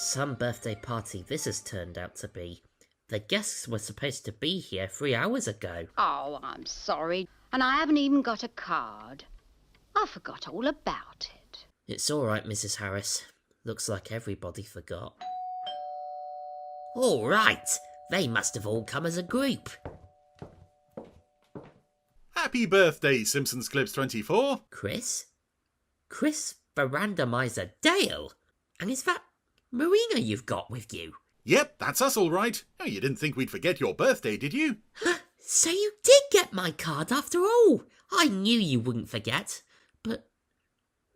Some birthday party this has turned out to be. The guests were supposed to be here 3 hours ago. Oh, I'm sorry. And I haven't even got a card. I forgot all about it. It's alright, Mrs. Harris. Looks like everybody forgot. Alright, they must have all come as a group. Happy birthday, Simpsons Clips 24. Chris? Chris the Randomiser Dale? And is that Marina you've got with you? Yep, that's us all right. Oh, you didn't think we'd forget your birthday, did you? So you did get my card after all. I knew you wouldn't forget. But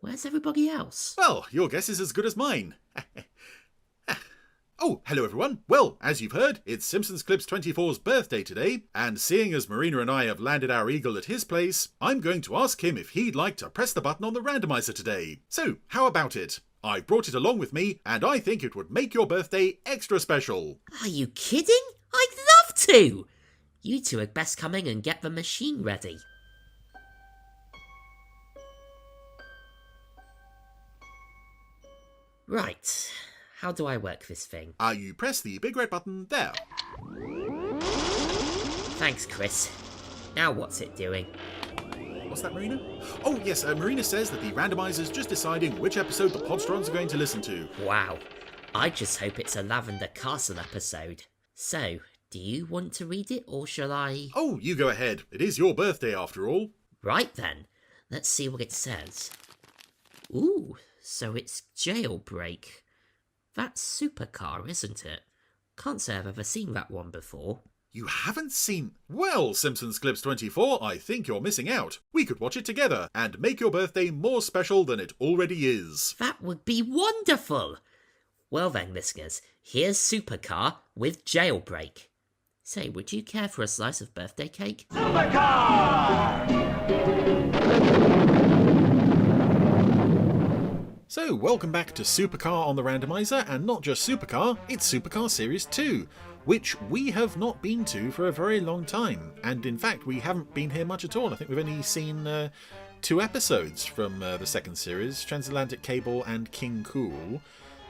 where's everybody else? Well, your guess is as good as mine. Oh, hello everyone. Well, as you've heard, it's Simpsons Clips 24's birthday today, and seeing as Marina and I have landed our eagle at his place, I'm going to ask him if he'd like to press the button on the randomizer today. So, how about it? I've brought it along with me, and I think it would make your birthday extra special. Are you kidding? I'd love to! You two had best come in and get the machine ready. Right, how do I work this thing? You press the big red button there. Thanks, Chris. Now what's it doing? What's that, Marina? Oh, yes, Marina says that the randomizer's just deciding which episode the Podstrons are going to listen to. Wow, I just hope it's a Lavender Castle episode. So, do you want to read it, or shall I? Oh, you go ahead. It is your birthday after all. Right then, let's see what it says. Ooh, so it's Jailbreak. That's Supercar, isn't it? Can't say I've ever seen that one before. You haven't seen... Well, Simpsons Clips 24, I think you're missing out. We could watch it together and make your birthday more special than it already is. That would be wonderful! Well then, listeners, here's Supercar with Jailbreak. Say, would you care for a slice of birthday cake? Supercar! So, welcome back to Supercar on the Randomiser, and not just Supercar, it's Supercar Series 2, which we have not been to for a very long time. And in fact, we haven't been here much at all. I think we've only seen 2 episodes from the second series, Transatlantic Cable and King Cool.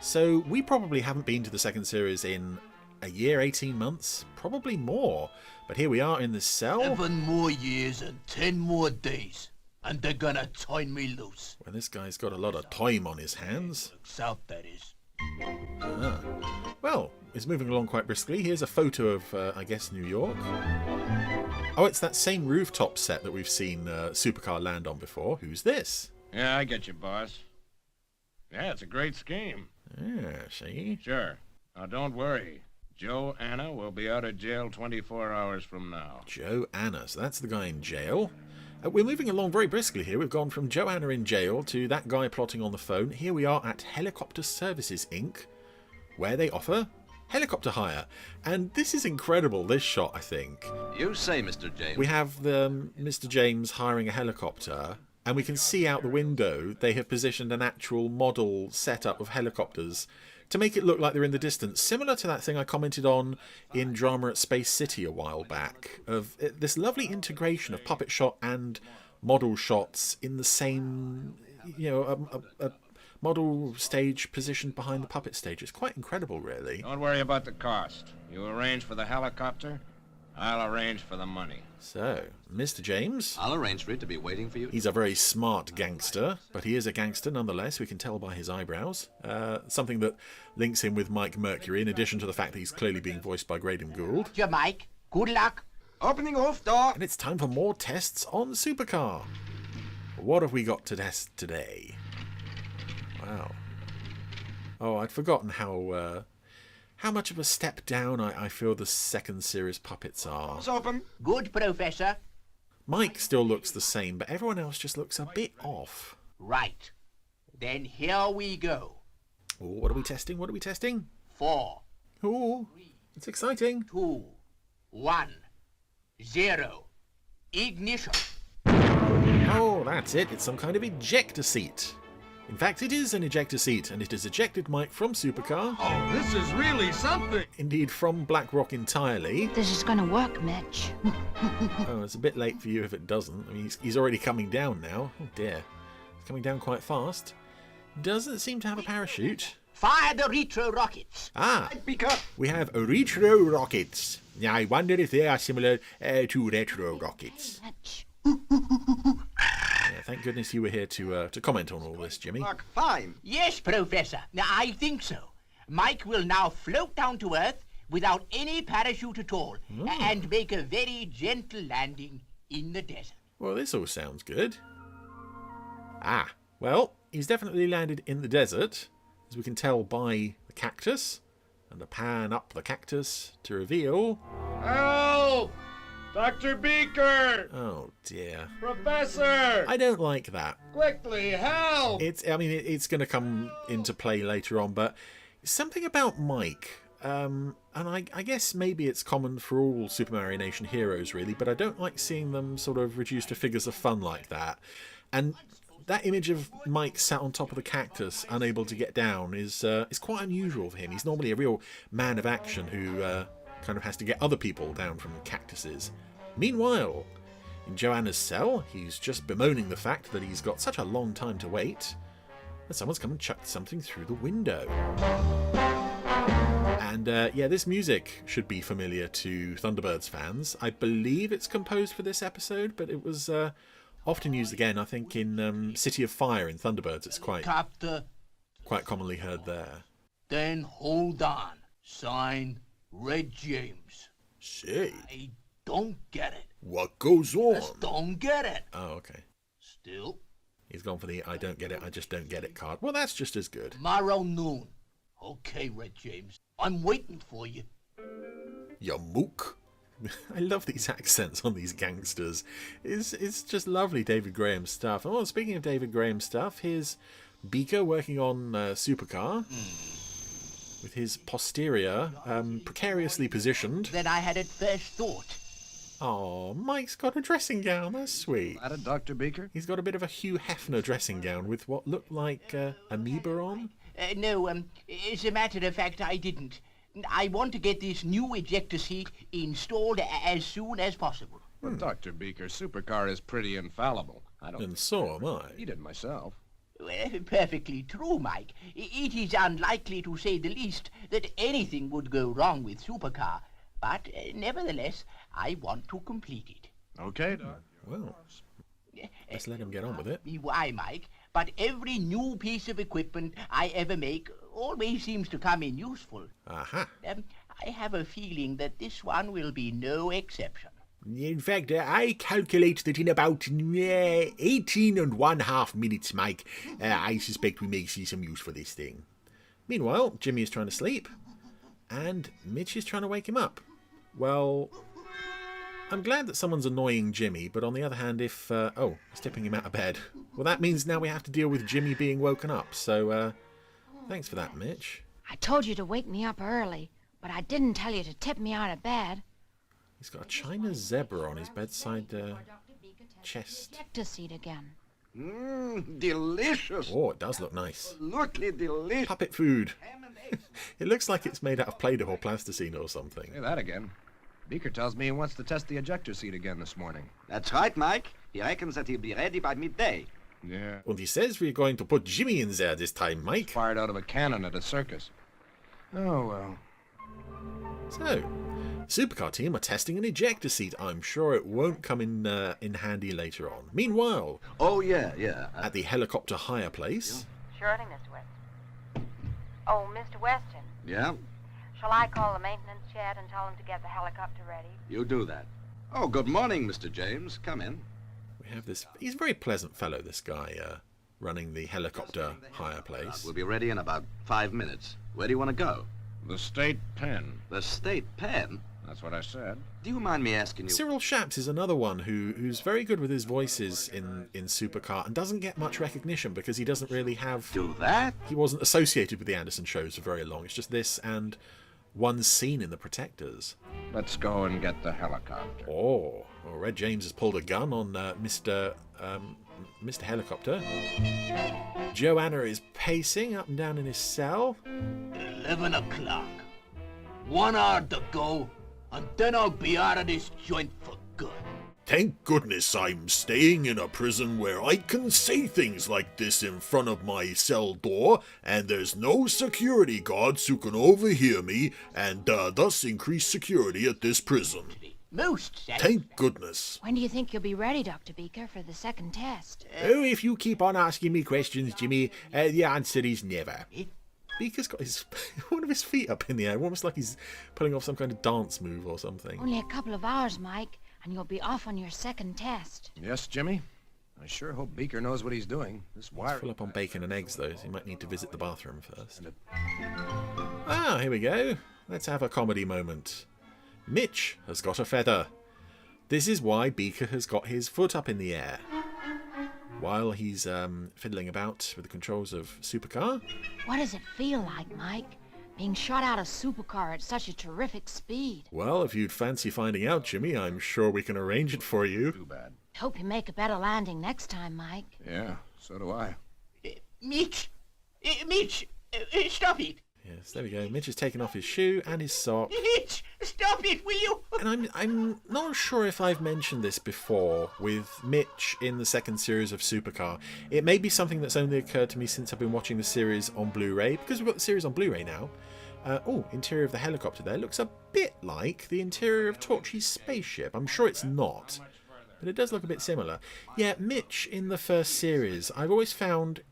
So we probably haven't been to the second series in a year, 18 months, probably more. But here we are in the cell. 7 more years and 10 more days, and they're gonna turn me loose. Well, this guy's got a lot of time on his hands. South, that is. Well, it's moving along quite briskly. Here's a photo of, I guess, New York. Oh, it's that same rooftop set that we've seen Supercar land on before. Who's this? Yeah, I get you, boss. Yeah, it's a great scheme. Yeah, see? Sure. Now, don't worry. Joe Anna will be out of jail 24 hours from now. Joe Anna, so that's the guy in jail. We're moving along very briskly here. We've gone from Joe Anna in jail to that guy plotting on the phone. Here we are at Helicopter Services, Inc., where they offer helicopter hire. And this is incredible, this shot, I think. You say, Mr. James. We have Mr. James hiring a helicopter, and we can see out the window they have positioned an actual model setup of helicopters to make it look like they're in the distance, similar to that thing I commented on in Drama at Space City a while back, of this lovely integration of puppet shot and model shots in the same, a model stage positioned behind the puppet stage. It's quite incredible, really. Don't worry about the cost. You arrange for the helicopter, I'll arrange for the money. So, Mr. James. I'll arrange for it to be waiting for you. He's a very smart gangster, but he is a gangster nonetheless. We can tell by his eyebrows. Something that links him with Mike Mercury, in addition to the fact that he's clearly being voiced by Graydon Gould. Yeah, Mike. Good luck. Opening off door. And it's time for more tests on Supercar. What have we got to test today? Wow. Oh, I'd forgotten how much of a step down I feel the second series puppets are. It's open. Good, Professor. Mike still looks the same, but everyone else just looks a bit off. Right. Then here we go. Oh, what are we testing? What are we testing? 4, Oh, it's exciting. 2, 1, 0. Ignition. Oh, that's it. It's some kind of ejector seat. In fact, it is an ejector seat, and it has ejected Mike from Supercar. Oh, this is really something. Indeed, from BlackRock entirely. This is gonna work, Mitch. Oh, it's a bit late for you if it doesn't. I mean, he's already coming down now. Oh dear. He's coming down quite fast. Doesn't seem to have a parachute. Fire the retro rockets. Ah, Beaker. we have retro rockets. I wonder if they are similar to retro rockets. Yeah, thank goodness you were here to comment on all this, Jimmy. Mark, fine. Yes, Professor. I think so. Mike will now float down to Earth without any parachute at all and make a very gentle landing in the desert. Well, this all sounds good. Ah, well, he's definitely landed in the desert, as we can tell by the cactus, and a pan up the cactus to reveal... Help! Dr. Beaker! Oh, dear. Professor! I don't like that. Quickly, help! It's going to come into play later on, but something about Mike, and I guess maybe it's common for all Super Mario Nation heroes, really, but I don't like seeing them sort of reduced to figures of fun like that. And that image of Mike sat on top of the cactus, unable to get down, is quite unusual for him. He's normally a real man of action who kind of has to get other people down from cactuses. Meanwhile, in Joanna's cell, he's just bemoaning the fact that he's got such a long time to wait, that someone's come and chucked something through the window. And yeah, this music should be familiar to Thunderbirds fans. I believe it's composed for this episode, but it was often used again, I think, in City of Fire in Thunderbirds. It's quite commonly heard there. Then hold on. Signed, Red James. Say, I don't get it. what goes on? Just don't get it. Oh, okay. Still, He's gone for the I don't get it, I just don't get it card. Well, that's just as good. tomorrow noon. Okay, Red James. I'm waiting for you. Ya mook. I love these accents on these gangsters. It's just lovely David Graham stuff. Oh, speaking of David Graham stuff, here's Beaker working on Supercar with his posterior precariously positioned. Than I had at first thought. Oh, Mike's got a dressing gown. That's sweet. That a Dr. Beaker? He's got a bit of a Hugh Hefner dressing gown with what looked like amoeba on. No, as a matter of fact, I didn't. I want to get this new ejector seat installed as soon as possible. Well, Dr. Beaker, Supercar is pretty infallible. I don't And so am I. need it myself. Well, perfectly true, Mike. It is unlikely, to say the least, that anything would go wrong with Supercar. But nevertheless, I want to complete it. Okay, Doc. Well, let's let him get on with it. Why, Mike? But every new piece of equipment I ever make always seems to come in useful. Aha. I have a feeling that this one will be no exception. In fact, I calculate that in about 18 and 1/2 minutes, Mike, I suspect we may see some use for this thing. Meanwhile, Jimmy is trying to sleep, and Mitch is trying to wake him up. Well, I'm glad that someone's annoying Jimmy, but on the other hand, if... oh, he's tipping him out of bed. Well, that means now we have to deal with Jimmy being woken up, so thanks for that, Mitch. I told you to wake me up early, but I didn't tell you to tip me out of bed. He's got a China zebra on his bedside chest. Ejector seat again. Delicious. Oh, it does look nice. Absolutely delicious. Puppet food. It looks like it's made out of Play-Doh or plasticine or something. Say that again. Beaker tells me he wants to test the ejector seat again this morning. That's right, Mike. He reckons that he'll be ready by midday. Yeah. And he says we're going to put Jimmy in there this time, Mike. Fired out of a cannon at a circus. Oh, well. So, Supercar team are testing an ejector seat. I'm sure it won't come in handy later on. Meanwhile, Oh, yeah. at the helicopter hire place, Surely, Mr. Weston. Oh, Mr. Weston, Yeah, shall I call the maintenance shed and tell them to get the helicopter ready? you do that. Oh, good morning, Mr. James. Come in. we have this... He's a very pleasant fellow, this guy, running the helicopter hire place. We'll be ready in about 5 minutes. Where do you want to go? The state pen. The state pen? That's what I said. Do you mind me asking you... Cyril Shaps is another one who's very good with his voices in Supercar and doesn't get much recognition because he doesn't really have... Do that? He wasn't associated with the Anderson shows for very long. It's just this and one scene in The Protectors. Let's go and get the helicopter. Oh, well, Red James has pulled a gun on Mr. Helicopter. Joanna is pacing up and down in his cell. 11 o'clock. 1 hour to go, and then I'll be out of this joint for good. Thank goodness I'm staying in a prison where I can say things like this in front of my cell door, and there's no security guards who can overhear me, and thus increase security at this prison. Most Thank goodness. When do you think you'll be ready, Dr. Beaker, for the second test? Oh, if you keep on asking me questions, Jimmy, the answer is never. Beaker's got one of his feet up in the air, almost like he's pulling off some kind of dance move or something. Only a couple of hours, Mike, and you'll be off on your second test. Yes, Jimmy? I sure hope Beaker knows what he's doing. This wire... Full up on bacon and eggs, though, so he might need to visit the bathroom first. Ah, here we go. Let's have a comedy moment. Mitch has got a feather. This is why Beaker has got his foot up in the air. While he's fiddling about with the controls of Supercar. What does it feel like, Mike? Being shot out of Supercar at such a terrific speed. Well, if you'd fancy finding out, Jimmy, I'm sure we can arrange it for you. Too bad. Hope you make a better landing next time, Mike. Yeah, so do I. Mitch! Mitch! Stop it! Yes, there we go. Mitch has taken off his shoe and his sock. Mitch! Stop it, will you? And I'm not sure if I've mentioned this before with Mitch in the second series of Supercar. It may be something that's only occurred to me since I've been watching the series on Blu-ray, because we've got the series on Blu-ray now. Interior of the helicopter there looks a bit like the interior of Torchy's spaceship. I'm sure it's not, but it does look a bit similar. Yeah, Mitch in the first series, I've always found,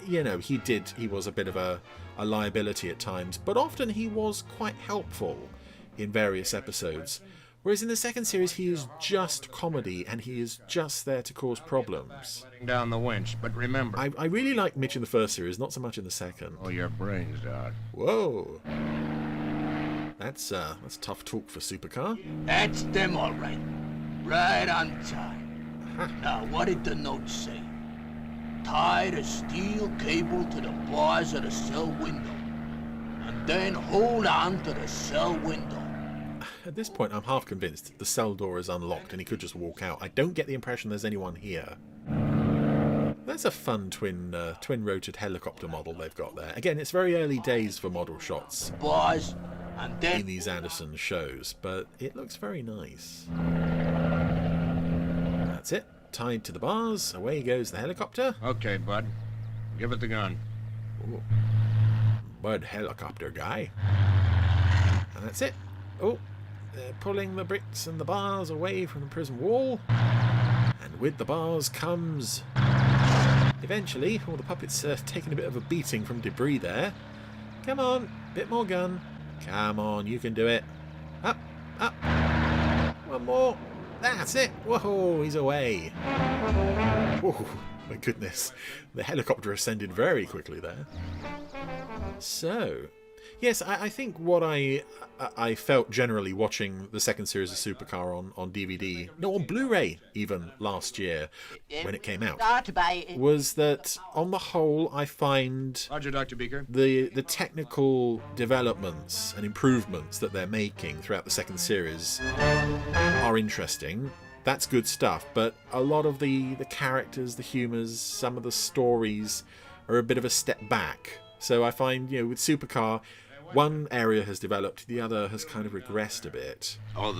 you know, he was a bit of a liability at times, but often he was quite helpful in various episodes. Whereas in the second series, he is just comedy, and he is just there to cause problems. Letting down the winch, but remember... I really like Mitch in the first series, not so much in the second. Oh, your brains out. Whoa. That's tough talk for Supercar. That's them, all right. Right on time. Now, what did the note say? Tie the steel cable to the bars of the cell window, and then hold on to the cell window. At this point, I'm half convinced the cell door is unlocked and he could just walk out. I don't get the impression there's anyone here. That's a fun twin-rotored helicopter model they've got there. Again, it's very early days for model shots Bars, and then... in these Anderson shows, but it looks very nice. That's it. Tied to the bars, away goes the helicopter. Okay, bud. Give it the gun. Ooh. Bud helicopter guy. And that's it. Oh, they're pulling the bricks and the bars away from the prison wall. And with the bars comes... Eventually, all the puppets are taking a bit of a beating from debris there. Come on, bit more gun. Come on, you can do it. Up, up. One more. That's it! Whoa, he's away. Oh, my goodness. The helicopter ascended very quickly there. So, yes, I think what I felt generally watching the second series of Supercar on DVD, no, on Blu-ray even last year when it came out, was that on the whole I find Roger, Dr. Beaker. the technical developments and improvements that they're making throughout the second series are interesting. That's good stuff, but a lot of the characters, the humours, some of the stories are a bit of a step back. So I find, you know, with Supercar, one area has developed, the other has kind of regressed a bit. Oh,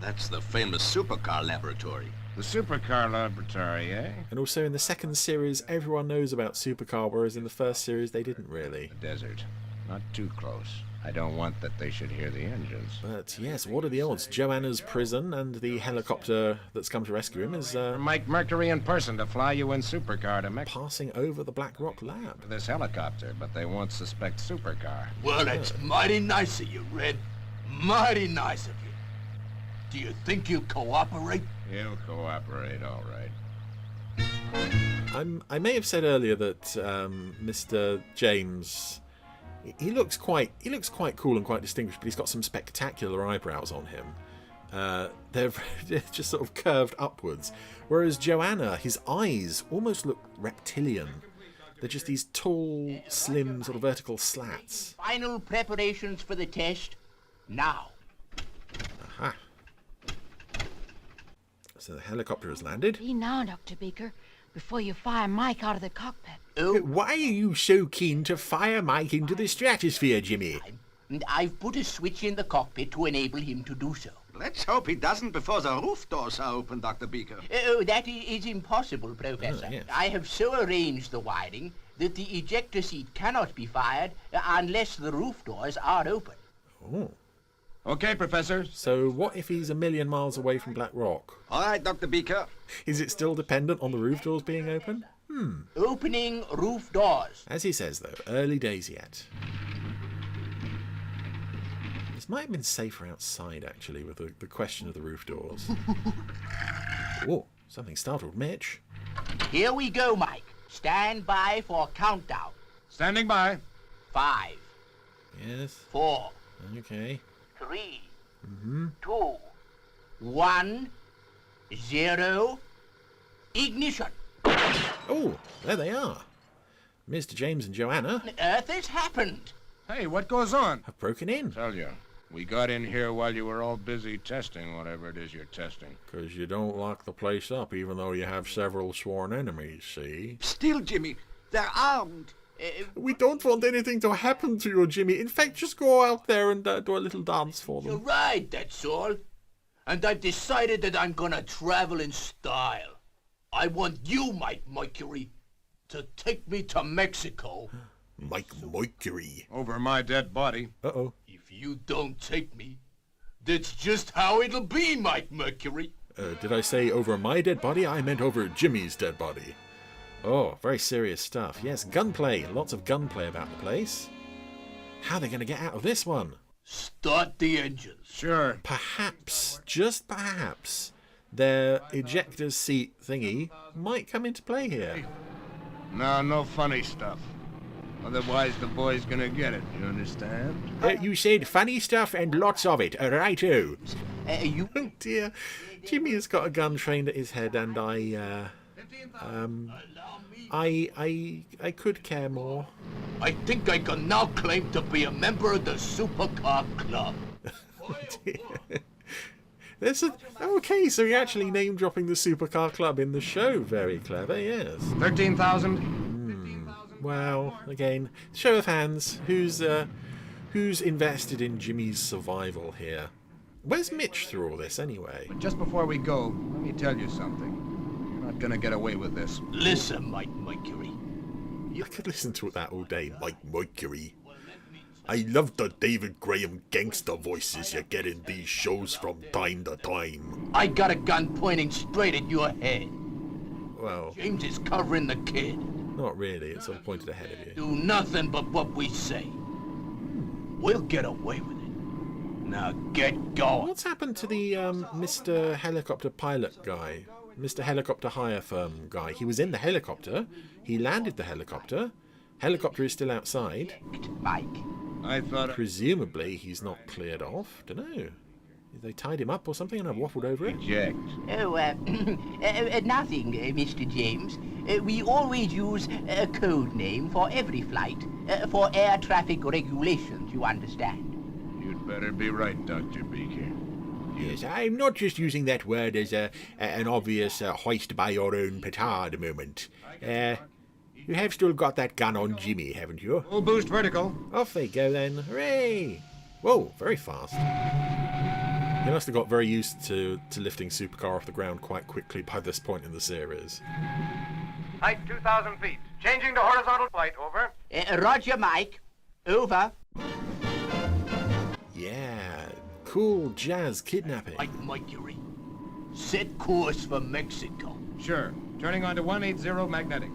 that's the famous Supercar laboratory. The Supercar laboratory, eh? And also in the second series, everyone knows about Supercar, whereas in the first series, they didn't really. The desert. Not too close. I don't want that they should hear the engines. But yes, what are the odds? Joanna's prison and the helicopter that's come to rescue him is Mike Mercury in person to fly you in Supercar to Mexico. passing over the Black Rock lab. This helicopter, but they won't suspect Supercar. Well, that's mighty nice of you, Red. Mighty nice of you. Do you think you'll cooperate? He'll cooperate, all right. I may have said earlier that Mr. James, he looks quite cool and quite distinguished, but he's got some spectacular eyebrows on him. They're just sort of curved upwards, whereas Joanna, his eyes almost look reptilian. They're just these tall, slim, sort of vertical slats. Final preparations for the test now. Aha. So the helicopter has landed. Be now, Dr. Beaker, before you fire Mike out of the cockpit. Oh, Why are you so keen to fire Mike into the stratosphere, Jimmy? and I've put a switch in the cockpit to enable him to do so. Let's hope he doesn't before the roof doors are open, Dr. Beaker. Oh, that is impossible, Professor. yes. I have so arranged the wiring that the ejector seat cannot be fired unless the roof doors are open. Oh. Okay, Professor. So what if he's a million miles away from Black Rock? All right, Dr. Beaker. Is it still dependent on the roof doors being open? Opening roof doors. As he says, though, early days yet. This might have been safer outside, actually, with the question of the roof doors. Oh, something startled Mitch. Here we go, Mike. Stand by for countdown. Standing by. 5, Yes, 4, okay. 3, 2, 1, 0. Ignition. Oh, there they are. Mr. James and Joanna On earth has happened? Hey, what goes on? have broken in. Tell you, we got in here while you were all busy testing whatever it is you're testing. Because you don't lock the place up, even though you have several sworn enemies, see? Still, Jimmy, they're armed. We don't want anything to happen to you, Jimmy. In fact, just go out there and do a little dance for You're them. right, that's all. And I've decided that I'm gonna travel in style. I want you, Mike Mercury, to take me to Mexico. Mike Mercury. Over my dead body. Uh-oh. If you don't take me, that's just how it'll be, Mike Mercury. Did I say over my dead body? I meant over Jimmy's dead body. Oh, very serious stuff. Yes, gunplay. Lots of gunplay about the place. How are they going to get out of this one? Start the engines. Sure. Perhaps, just perhaps, their ejector seat thingy might come into play here. No funny stuff. Otherwise, the boy's gonna get it. You understand? You said funny stuff and lots of it. Righto. You Oh dear. Jimmy has got a gun trained at his head, and I could care more. I think I can now claim to be a member of the Supercar Club. Okay, so you're actually name dropping the Supercar Club in the show. Very clever, yes. 13,000. Well, again, show of hands. Who's invested in Jimmy's survival here? Where's Mitch through all this anyway? Just before we go, let me tell you something. You're not gonna get away with this. Listen, Mike Mercury. I could listen to that all day, Mike Mercury. I love the David Graham gangster voices you get in these shows from time to time. I got a gun pointing straight at your head. Well, James is covering the kid. not really. It's sort of pointed ahead of you. Do nothing but what we say. We'll get away with it. Now get going. What's happened to the Mr. Helicopter pilot guy? Mr. Helicopter hire firm guy? He was in the helicopter. He landed the helicopter. Helicopter is still outside. Mike. I thought... Presumably he's not cleared off. Dunno. They tied him up or something and I waffled over it. Eject. Oh, nothing, Mr. James. We always use a code name for every flight, for air traffic regulations, you understand. You'd better be right, Dr. Beaker. Yes, I'm not just using that word as an obvious hoist by your own petard moment. You have still got that gun on Jimmy, haven't you? Full boost vertical. Off they go then. Hooray! Whoa, very fast. He must have got very used to lifting Supercar off the ground quite quickly by this point in the series. Height 2,000 feet. Changing to horizontal flight, over. Roger, Mike. Over. Yeah, cool jazz kidnapping. Mike Mercury. Set course for Mexico. Sure. Turning on to 180 magnetic.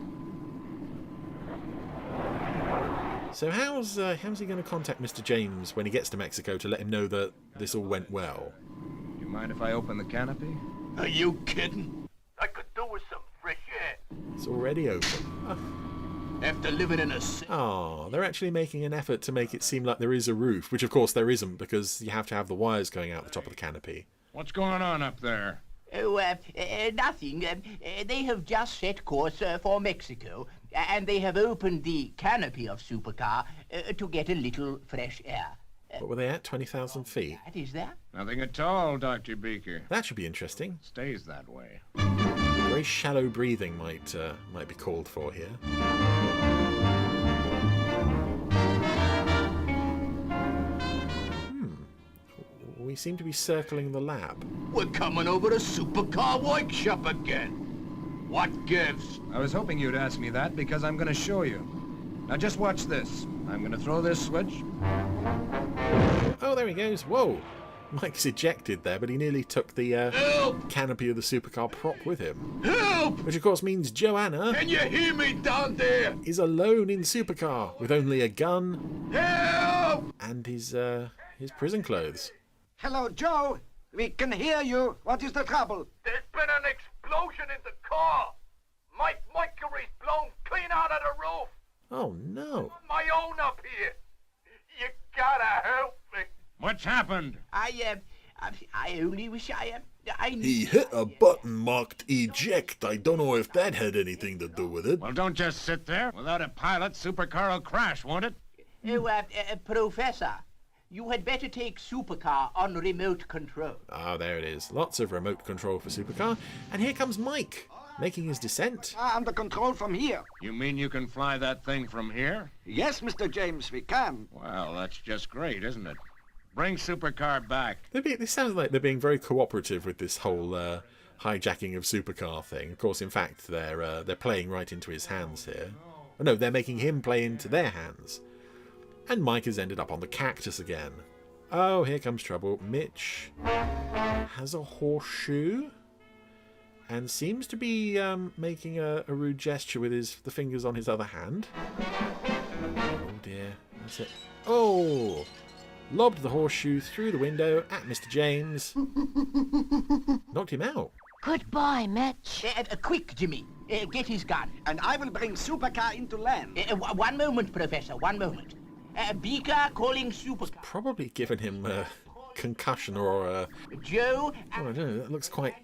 So how's he going to contact Mr. James when he gets to Mexico to let him know that this all went well? You mind if I open the canopy? Are you kidding? I could do with some fresh air. It's already open. After living in a... Oh, they're actually making an effort to make it seem like there is a roof, which of course there isn't because you have to have the wires going out the top of the canopy. What's going on up there? Oh, nothing. They have just set course for Mexico, and they have opened the canopy of Supercar to get a little fresh air. What were they at? 20,000 feet? That is that? Nothing at all, Dr. Beaker. That should be interesting. Stays that way. Very shallow breathing might be called for here. We seem to be circling the lab. We're coming over to Supercar workshop again. What gives? I was hoping you'd ask me that because I'm going to show you. Now just watch this. I'm going to throw this switch. Oh, there he goes. Whoa. Mike's ejected there, but he nearly took the canopy of the supercar prop with him. Help! Which, of course, means Joanna Can you hear me down there? is alone in supercar with only a gun Help! and his prison clothes. Hello, Joe. We can hear you. What is the trouble? There's been an explosion in the car. My Mercury's blown clean out of the roof. Oh, no. My own up here. You gotta help me. What's happened? I only wish I He hit a button marked eject. I don't know if that had anything to do with it. Well, don't just sit there. Without a pilot, Supercar will crash, won't it? Professor, you had better take Supercar on remote control. Ah, there it is. Lots of remote control for supercar. And here comes Mike, making his descent. Under control from here. You mean you can fly that thing from here? Yes, Mr. James, we can. Well, that's just great, isn't it? Bring Supercar back. This sounds like they're being very cooperative with this whole hijacking of supercar thing. Of course, in fact, they're playing right into his hands here. Oh, no, they're making him play into their hands. And Mike has ended up on the cactus again. Oh, here comes trouble. Mitch has a horseshoe and seems to be making a rude gesture with the fingers on his other hand. Oh dear, that's it. Oh! Lobbed the horseshoe through the window at Mr. James. Knocked him out. Goodbye, Mitch. Quick, Jimmy. Get his gun. And I will bring Supercar into land. One moment, Professor, one moment. Beaker calling Supercar. Probably given him a concussion or Joe. I don't know. That looks quite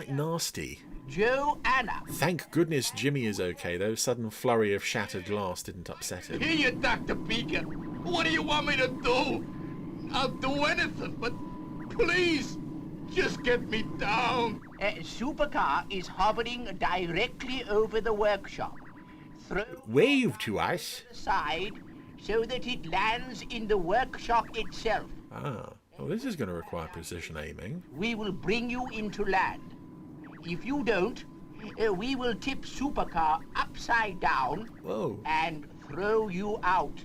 nasty. Joanna. Thank goodness Jimmy is okay, though. Sudden flurry of shattered glass didn't upset him. Here you, Dr. Beaker. What do you want me to do? I'll do anything, but please, just get me down. Supercar is hovering directly over the workshop. Wave to us. Side so that it lands in the workshop itself. Ah, well, this is going to require precision aiming. We will bring you into land. If you don't, we will tip Supercar upside down. Whoa. And throw you out.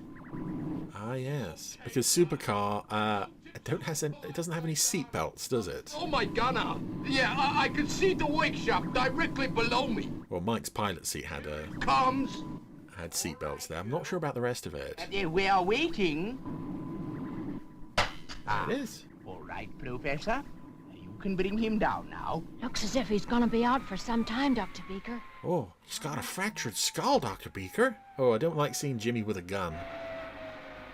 Ah, yes. Because Supercar, it doesn't have any seat belts, does it? Oh my God now. Yeah, I can see the workshop directly below me. Well, Mike's pilot seat had seat belts there. I'm not sure about the rest of it. We are waiting. There it is. All right, Professor. You can bring him down now. Looks as if he's gonna be out for some time, Dr. Beaker. Oh, he's got a fractured skull, Dr. Beaker. Oh, I don't like seeing Jimmy with a gun.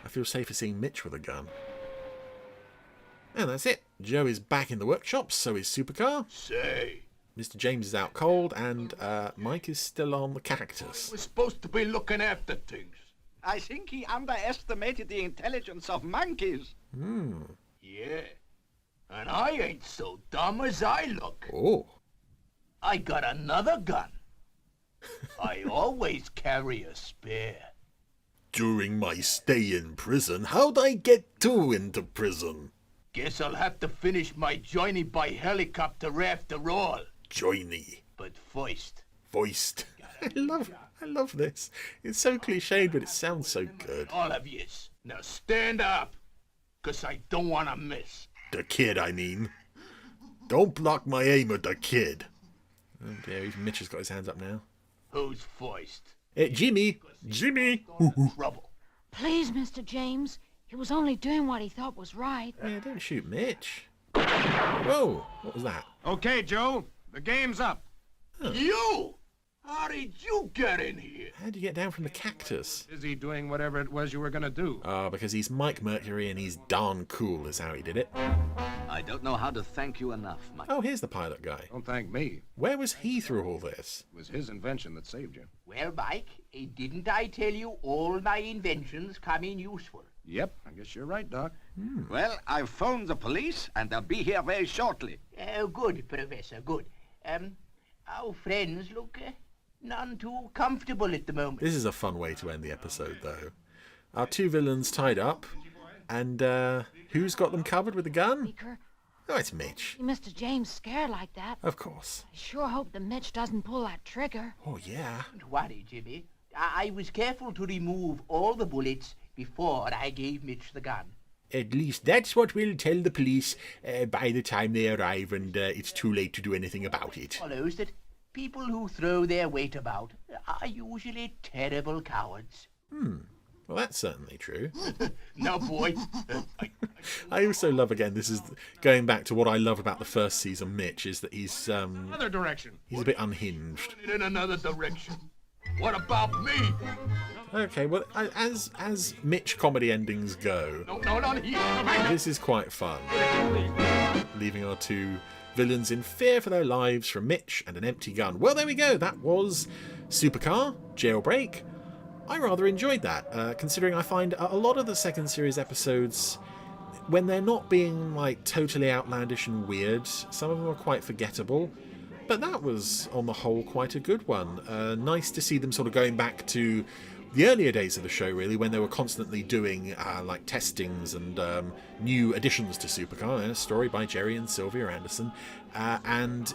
I feel safer seeing Mitch with a gun. And that's it. Joe is back in the workshop, so is Supercar. Say. Mr. James is out cold, and Mike is still on the cactus. We're supposed to be looking after things. I think he underestimated the intelligence of monkeys. Yeah. And I ain't so dumb as I look. Oh. I got another gun. I always carry a spare. During my stay in prison, how'd I get two into prison? Guess I'll have to finish my journey by helicopter after all. Journey. But first. Voiced. I love this. It's so cliched, but it sounds so good. All of yous. Now stand up. 'Cause I don't want to miss. The kid, I mean. Don't block my aim at the kid. Oh dear, even Mitch has got his hands up now. Who's first? Jimmy! Jimmy! Trouble. Please, Mr. James. He was only doing what he thought was right. Yeah, don't shoot Mitch. Whoa, what was that? Okay, Joe. The game's up. Huh. You! How did you get in here? How'd you get down from the cactus? Busy doing whatever it was you were going to do. Because he's Mike Mercury and he's darn cool is how he did it. I don't know how to thank you enough, Mike. Oh, here's the pilot guy. Don't thank me. Where was he through all this? It was his invention that saved you. Well, Mike, didn't I tell you all my inventions come in useful? Yep, I guess you're right, Doc. Well, I've phoned the police, and they'll be here very shortly. Good, Professor, good. Our friends look none too comfortable at the moment. This is a fun way to end the episode, though. Our two villains tied up, and who's got them covered with the gun? Beaker, Oh, it's Mitch. Mr. James scared like that. Of course. I sure hope the Mitch doesn't pull that trigger. Oh, yeah. Don't worry, Jimmy. I was careful to remove all the bullets before I gave Mitch the gun. At least that's what we'll tell the police by the time they arrive and it's too late to do anything about it. Follows that people who throw their weight about are usually terrible cowards. Well, that's certainly true. No, boy. I also love, again, this is going back to what I love about the first season, Mitch, is that he's Another direction. he's a bit unhinged. In another direction. What about me? Okay, well, as Mitch comedy endings go, No, not here. this is quite fun. Leaving our two villains in fear for their lives from Mitch and an empty gun. Well, there we go. That was Supercar, Jailbreak. I rather enjoyed that, considering I find a lot of the second series episodes, when they're not being like totally outlandish and weird, some of them are quite forgettable. But that was, on the whole, quite a good one. Nice to see them sort of going back to the earlier days of the show, really, when they were constantly doing like testings and new additions to Supercar, a story by Jerry and Sylvia Anderson. And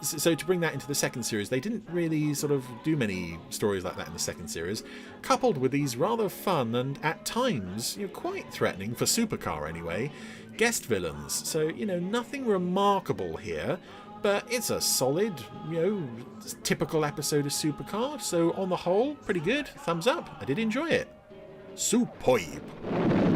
so to bring that into the second series, they didn't really sort of do many stories like that in the second series, coupled with these rather fun and, at times, quite threatening, for Supercar anyway, guest villains. So, nothing remarkable here. But it's a solid, typical episode of Supercar, so on the whole, pretty good. Thumbs up. I did enjoy it. Superb.